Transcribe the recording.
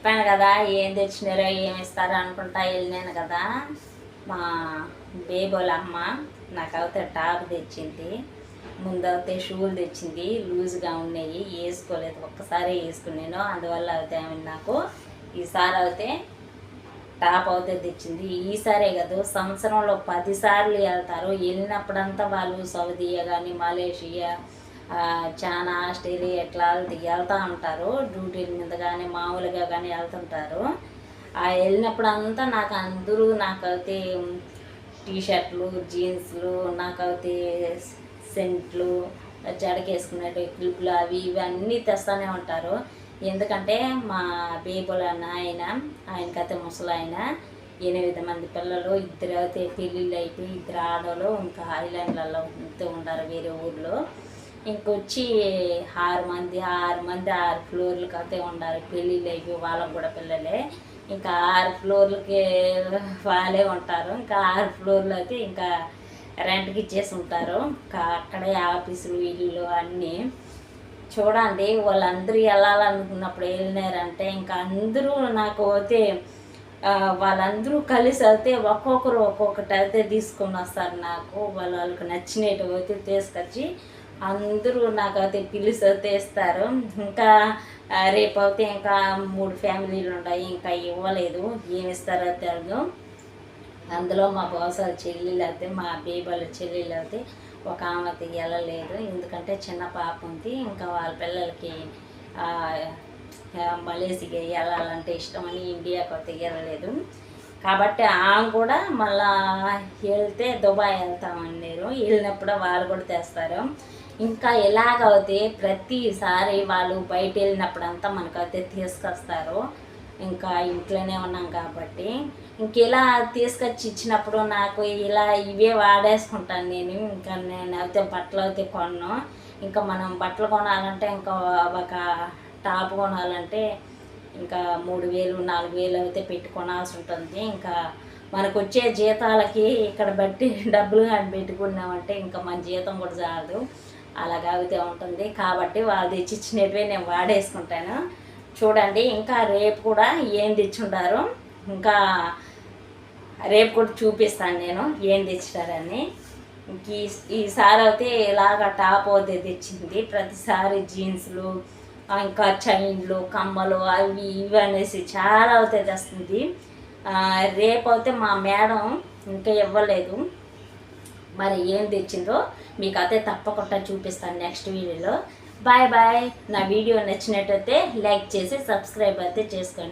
చెప్పాను కదా ఏం తెచ్చినారో ఏమి ఇస్తారో అనుకుంటా వెళ్ళినాను కదా. మా బేబోల అమ్మ నాకు అయితే టాప్ తెచ్చింది, ముందైతే షూలు తెచ్చింది, లూజ్గా ఉన్నాయి, వేసుకోలేదు, ఒక్కసారి వేసుకున్నాను. అందువల్ల అయితే ఆమె నాకు ఈసారి అయితే టాప్ అయితే తెచ్చింది. ఈసారే కాదు, సంవత్సరంలో 10 సార్లు వెళ్తారు. వెళ్ళినప్పుడంతా వాళ్ళు సౌదీయా కానీ మలేషియా, చాలా ఆస్ట్రేలియా ఎట్లా వెళ్తూ ఉంటారు. డ్యూటీల మీద కానీ మామూలుగా కానీ వెళ్తుంటారు. ఆ వెళ్ళినప్పుడంతా నాకు అందరూ నాకైతే టీషర్ట్లు, జీన్స్లు, నాకైతే సెంట్లు, జడకేసుకునేటి క్లిప్లు అవి ఇవి అన్నీ తెస్తూనే ఉంటారు. ఎందుకంటే మా బేబుల ఆయనకైతే ముసలాయన 8 మంది పిల్లలు, 2 అయితే పెళ్ళిళ్ళు అయిపోయి 2 ఆడవాళ్ళు ఇంకా ఐలాండ్లలో ఉంటూ ఉంటారు వేరే ఊర్లో. ఇంకొచ్చి 6 మంది 6 ఫ్లోర్లకి అయితే ఉండారు, పెళ్ళిళ్ళు అయిపోయి వాళ్ళకు కూడా పిల్లలే. ఇంకా 6 ఫ్లోర్లకి వాళ్ళే ఉంటారు. ఇంకా 6 ఫ్లోర్లు అయితే ఇంకా రెంట్కి ఇచ్చేసి ఉంటారు. ఇంకా అక్కడే ఆఫీసులు ఇల్లు అన్నీ చూడండి. వాళ్ళందరూ వెళ్ళాలనుకున్నప్పుడు వెళ్ళినారంటే ఇంకా అందరూ నాకు అయితే వాళ్ళందరూ కలిసి అయితే ఒక్కొక్కరు ఒక్కొక్కటి అయితే తీసుకొని వస్తారు. నాకు వాళ్ళకి నచ్చినవి అయితే తీసుకొచ్చి అందరూ నాకైతే పిలిచి అయితే ఇస్తారు. ఇంకా రేపు అయితే ఇంకా 3 ఫ్యామిలీలు ఉంటాయి, ఇంకా ఇవ్వలేదు, ఏమి ఇస్తారో తెలియదు. అందులో మా బాసాల చెల్లెలు అయితే, మా బేబాల చెల్లెలు అయితే ఒక ఆమె అయితే వెళ్ళలేదు, ఎందుకంటే చిన్న పాప ఉంది. ఇంకా వాళ్ళ పిల్లలకి మలేసియా వెళ్ళాలంటే ఇష్టమని ఇండియాకు అయితే వెళ్ళలేదు. కాబట్టి ఆమె కూడా మళ్ళా వెళ్తే దుబాయ్ వెళ్తామన్నారు. వెళ్ళినప్పుడు వాళ్ళు కూడా తెస్తారు. ఇంకా ఎలాగైతే ప్రతిసారి వాళ్ళు బయట వెళ్ళినప్పుడంతా మనకైతే తీసుకొస్తారు. ఇంకా ఇంట్లోనే ఉన్నాం కాబట్టి ఇంకెలా తీసుకొచ్చి ఇచ్చినప్పుడు నాకు ఇలా ఇవే వాడేసుకుంటాను నేను. ఇంకా నేను అయితే బట్టలు అయితే కొన్నాను. ఇంకా మనం బట్టలు కొనాలంటే ఇంకా ఒక టాప్ కొనాలంటే ఇంకా 3000 4000 అయితే పెట్టి కొనాల్సి ఉంటుంది. ఇంకా మనకు వచ్చే జీతాలకి ఇక్కడ బట్టి డబ్బులు కానీ పెట్టుకున్నామంటే ఇంకా మన జీతం కూడా చాలదు, అలాగైతే ఉంటుంది. కాబట్టి వాళ్ళు తెచ్చిచ్చినవే నేను వాడేసుకుంటాను. చూడండి, ఇంకా రేపు కూడా ఏం తెచ్చుంటారు, ఇంకా రేపు కూడా చూపిస్తాను నేను ఏం తెచ్చారని. ఇంక ఈసారి అయితే ఇలాగ టాప్ అయితే తెచ్చింది. ప్రతిసారి జీన్స్లు, ఇంకా చైన్లు, కమ్మలు అవి ఇవి అనేసి చాలా అయితే తెస్తుంది. రేపు అయితే మా మేడం ఇంకా ఇవ్వలేదు, మరి ఏం తెచ్చిందో మీకు అయితే తప్పకుండా చూపిస్తాను నెక్స్ట్ వీడియోలో. Bye bye. నా వీడియో నచ్చినట్టయితే లైక్ చేసి సబ్స్క్రైబ్ అయితే చేసుకోండి.